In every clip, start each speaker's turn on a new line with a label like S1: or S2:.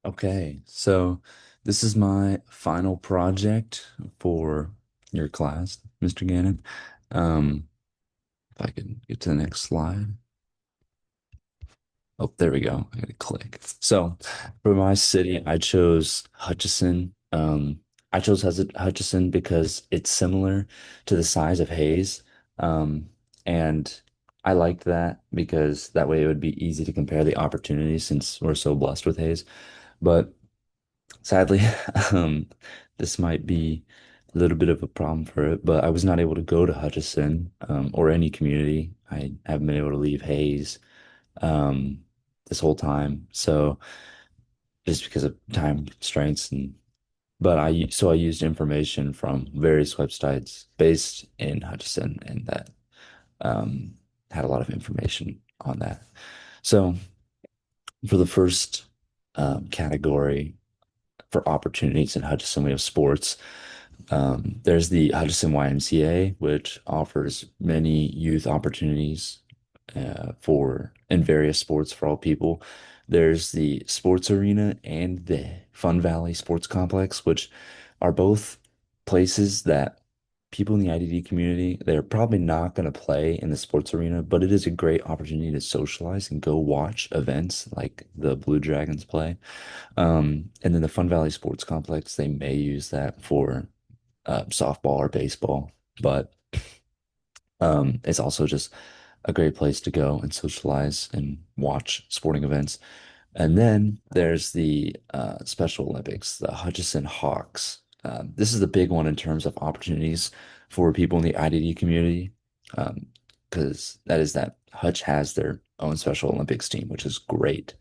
S1: Okay, so this is my final project for your class, Mr. Gannon. Um, if I can get to the next slide. Oh, there we go. I gotta click. So for my city, I chose Hutchinson. I chose Hutchinson because it's similar to the size of Hayes. Um, and I liked that because that way it would be easy to compare the opportunities since we're so blessed with Hayes. But sadly, um, this might be a little bit of a problem for it, but I was not able to go to Hutchinson, or any community. I haven't been able to leave Hayes, um, this whole time. So just because of time constraints but I used information from various websites based in Hutchinson and that, um, had a lot of information on that. So for the first, category for opportunities in Hutchinson, we have sports. There's the Hutchinson YMCA, which offers many youth opportunities, for in various sports for all people. There's the sports arena and the Fun Valley Sports Complex, which are both places that people in the IDD community, they're probably not going to play in the sports arena, but it is a great opportunity to socialize and go watch events like the Blue Dragons play. And then the Fun Valley Sports Complex, they may use that for, softball or baseball, but, it's also just a great place to go and socialize and watch sporting events. And then there's the, Special Olympics, the Hutchinson Hawks. This is the big one in terms of opportunities for people in the IDD community, because that Hutch has their own Special Olympics team, which is great.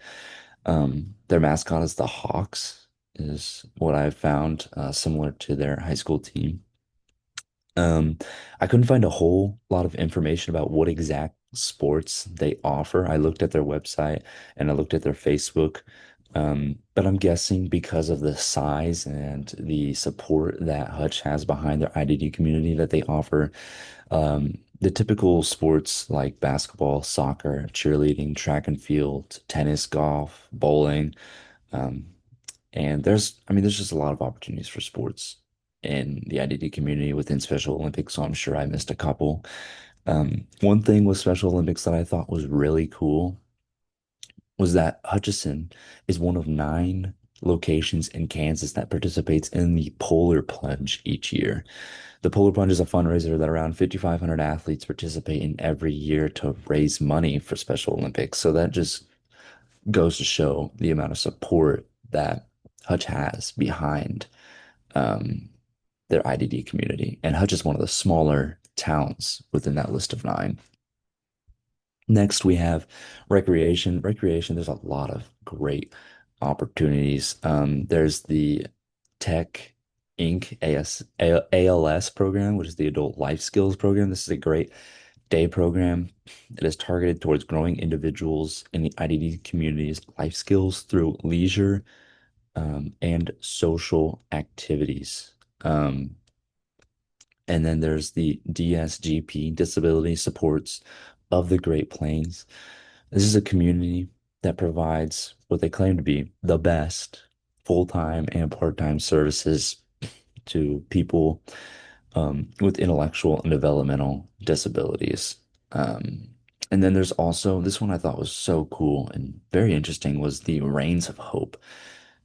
S1: Their mascot is the Hawks, is what I've found, similar to their high school team. Um, I couldn't find a whole lot of information about what exact sports they offer. I looked at their website and I looked at their Facebook. But I'm guessing because of the size and the support that Hutch has behind their IDD community that they offer, the typical sports like basketball, soccer, cheerleading, track and field, tennis, golf, bowling. Um, and there's just a lot of opportunities for sports in the IDD community within Special Olympics, so I'm sure I missed a couple. One thing with Special Olympics that I thought was really cool was that Hutchinson is one of 9 locations in Kansas that participates in the Polar Plunge each year. The Polar Plunge is a fundraiser that around 5,500 athletes participate in every year to raise money for Special Olympics. So that just goes to show the amount of support that Hutch has behind, um, their IDD community. And Hutch is one of the smaller towns within that list of 9. Next, we have recreation. Recreation, there's a lot of great opportunities. There's the Tech Inc. ALS program, which is the Adult Life Skills program. This is a great day program that is targeted towards growing individuals in the IDD community's life skills through leisure, and social activities. Um, and then there's the DSGP, Disability Supports of the Great Plains. This is a community that provides what they claim to be the best full-time and part-time services to people, with intellectual and developmental disabilities. Um, and then there's also this one I thought was so cool and very interesting was the Reigns of Hope.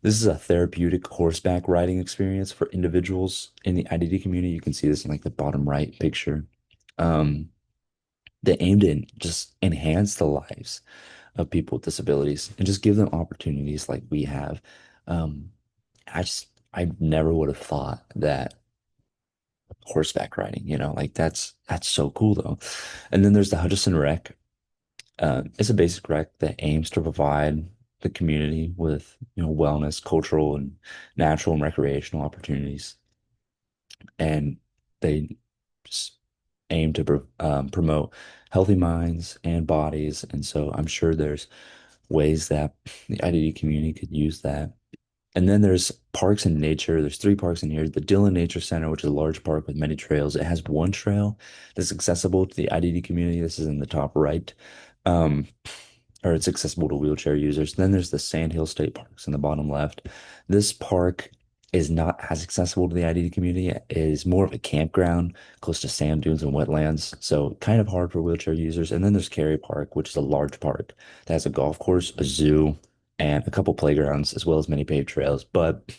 S1: This is a therapeutic horseback riding experience for individuals in the IDD community. You can see this in like the bottom right picture. Um, they aim to just enhance the lives of people with disabilities and just give them opportunities like we have. Um, I never would have thought that horseback riding, like that's so cool though. And then there's the Hutchinson Rec. It's a basic rec that aims to provide the community with, wellness, cultural and natural and recreational opportunities. And they just aim to promote healthy minds and bodies. And so I'm sure there's ways that the IDD community could use that. And then there's parks and nature. There's 3 parks in here. The Dillon Nature Center, which is a large park with many trails. It has one trail that's accessible to the IDD community. This is in the top right. Um, or it's accessible to wheelchair users. Then there's the Sandhill State Parks in the bottom left. This park is not as accessible to the IDD community. It is more of a campground close to sand dunes and wetlands, so kind of hard for wheelchair users. And then there's Cary Park, which is a large park that has a golf course, a zoo, and a couple playgrounds, as well as many paved trails. But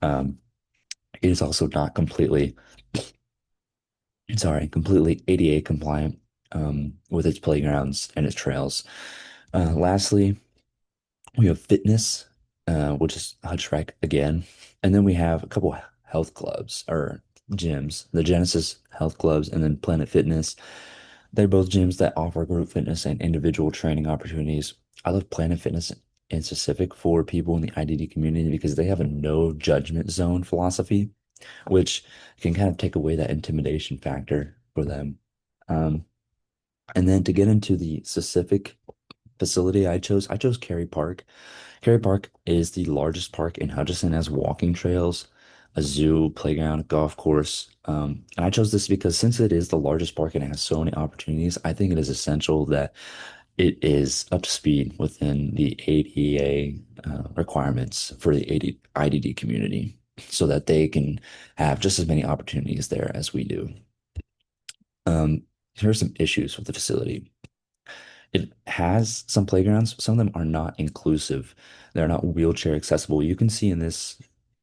S1: um, it is also not completely ADA compliant with its playgrounds and its trails. Lastly, we have fitness, which is Hutchrec again. And then we have a couple health clubs or gyms, the Genesis Health Clubs and then Planet Fitness. They're both gyms that offer group fitness and individual training opportunities. I love Planet Fitness in specific for people in the IDD community because they have a no judgment zone philosophy, which can kind of take away that intimidation factor for them. Um, and then to get into the specific facility I chose Cary Park. Cary Park is the largest park in Hutchinson, has walking trails, a zoo, playground, a golf course. And I chose this because since it is the largest park and it has so many opportunities, I think it is essential that it is up to speed within the ADA requirements for the IDD community so that they can have just as many opportunities there as we do. Um, here are some issues with the facility. It has some playgrounds. Some of them are not inclusive. They're not wheelchair accessible. You can see in this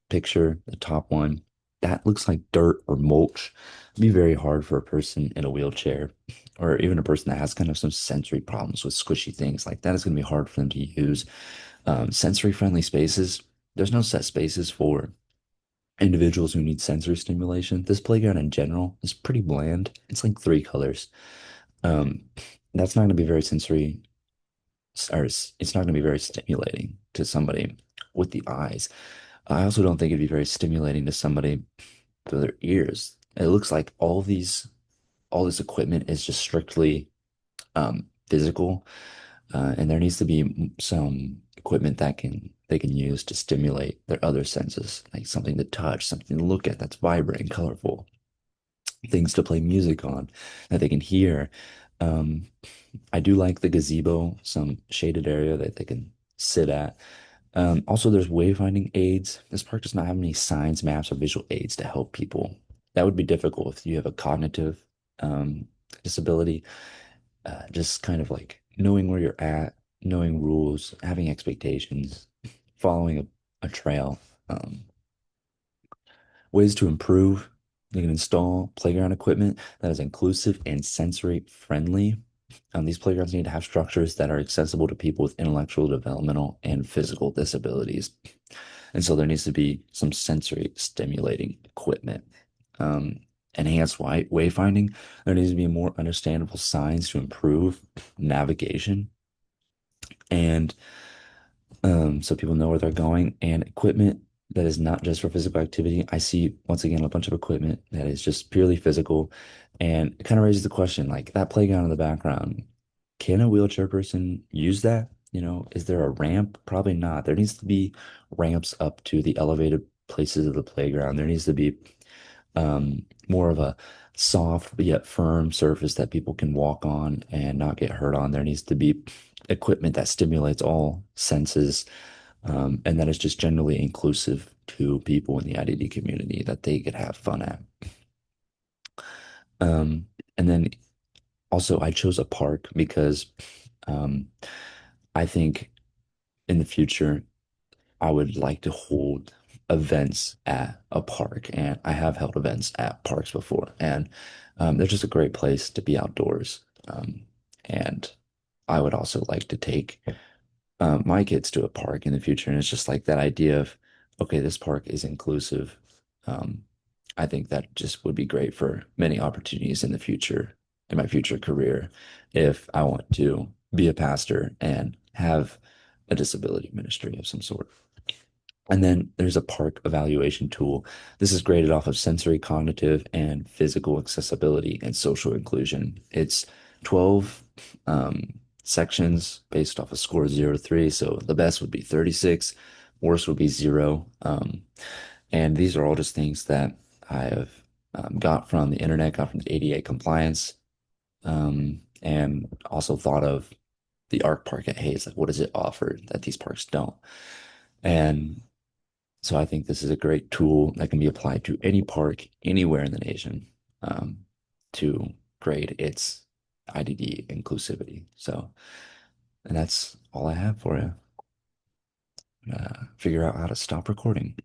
S1: picture, the top one, that looks like dirt or mulch. It'd be very hard for a person in a wheelchair or even a person that has kind of some sensory problems with squishy things like that. Is going to be hard for them to use. Sensory friendly spaces. There's no set spaces for individuals who need sensory stimulation. This playground in general is pretty bland. It's like three colors. Um, that's not going to be very sensory, or it's not going to be very stimulating to somebody with the eyes. I also don't think it'd be very stimulating to somebody through their ears. It looks like all this equipment is just strictly physical, and there needs to be some equipment that they can use to stimulate their other senses, like something to touch, something to look at that's vibrant and colorful, things to play music on that they can hear. Um, I do like the gazebo, some shaded area that they can sit at. Also, there's wayfinding aids. This park does not have any signs, maps, or visual aids to help people. That would be difficult if you have a cognitive disability. Just kind of like knowing where you're at, knowing rules, having expectations, following a trail. Um, Ways to improve. You can install playground equipment that is inclusive and sensory friendly. These playgrounds need to have structures that are accessible to people with intellectual, developmental, and physical disabilities. And so there needs to be some sensory stimulating equipment. Um, Enhanced wayfinding. There needs to be more understandable signs to improve navigation. And so people know where they're going, and equipment that is not just for physical activity. I see once again a bunch of equipment that is just purely physical, and it kind of raises the question, like that playground in the background, can a wheelchair person use that? You know, is there a ramp? Probably not. There needs to be ramps up to the elevated places of the playground. There needs to be more of a soft but yet firm surface that people can walk on and not get hurt on. There needs to be equipment that stimulates all senses, and that is just generally inclusive to people in the IDD community that they could have fun at. Um, and then also, I chose a park because um, I think in the future I would like to hold events at a park, and I have held events at parks before, and they're just a great place to be outdoors. And I would also like to take my kids to a park in the future, and it's just like that idea of, okay, this park is inclusive. Um, I think that just would be great for many opportunities in the future, in my future career, if I want to be a pastor and have a disability ministry of some sort. And then there's a park evaluation tool. This is graded off of sensory, cognitive, and physical accessibility and social inclusion. It's 12 sections based off a score of 0 to 3. So the best would be 36, worst would be 0. And these are all just things that I have got from the internet, got from the ADA compliance, and also thought of the Arc Park at Hayes. Like, what does it offer that these parks don't? And so I think this is a great tool that can be applied to any park anywhere in the nation um, to grade its IDD inclusivity. So, and that's all I have for you. Figure out how to stop recording.